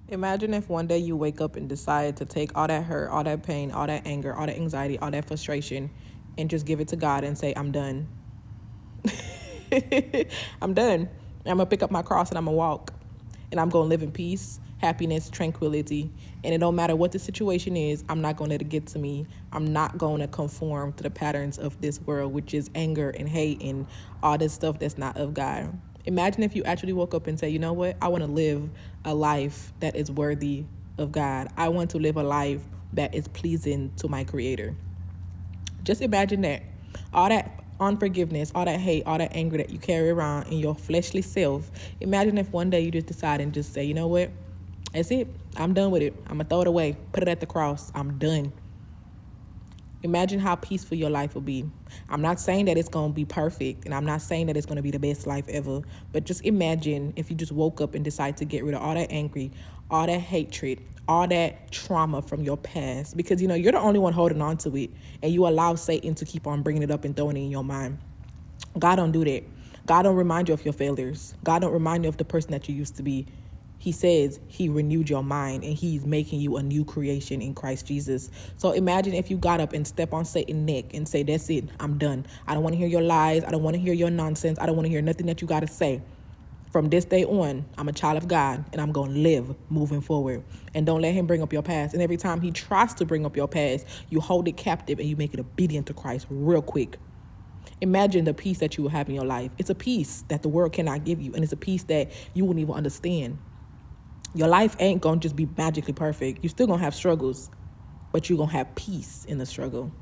Imagine if one day you wake up and decide to take all that hurt, all that pain, all that anger, all that anxiety, all that frustration, and just give it to God and say, I'm done. I'm done. I'm going to pick up my cross and I'm going to walk. And I'm going to live in peace, happiness, tranquility. And it don't matter what the situation is, I'm not going to let it get to me. I'm not going to conform to the patterns of this world, which is anger and hate and all this stuff that's not of God. Imagine if you actually woke up and say, you know what? I want to live a life that is worthy of God. I want to live a life that is pleasing to my Creator. Just imagine that. All that unforgiveness, all that hate, all that anger that you carry around in your fleshly self. Imagine if one day you just decide and just say, you know what? That's it. I'm done with it. I'm going to throw it away. Put it at the cross. I'm done. Imagine how peaceful your life will be. I'm not saying that it's going to be perfect, and I'm not saying that it's going to be the best life ever, but just imagine if you just woke up and decide to get rid of all that angry, all that hatred, all that trauma from your past, because you're the only one holding on to it, and you allow Satan to keep on bringing it up and throwing it in your mind. God don't do that. God don't remind you of your failures. God don't remind you of the person that you used to be. He says he renewed your mind and he's making you a new creation in Christ Jesus. So imagine if you got up and step on Satan's neck and say, that's it, I'm done. I don't want to hear your lies. I don't want to hear your nonsense. I don't want to hear nothing that you got to say. From this day on, I'm a child of God and I'm going to live moving forward. And don't let him bring up your past. And every time he tries to bring up your past, you hold it captive and you make it obedient to Christ real quick. Imagine the peace that you will have in your life. It's a peace that the world cannot give you. And it's a peace that you won't even understand. Your life ain't going to just be magically perfect. You're still going to have struggles, but you're going to have peace in the struggle.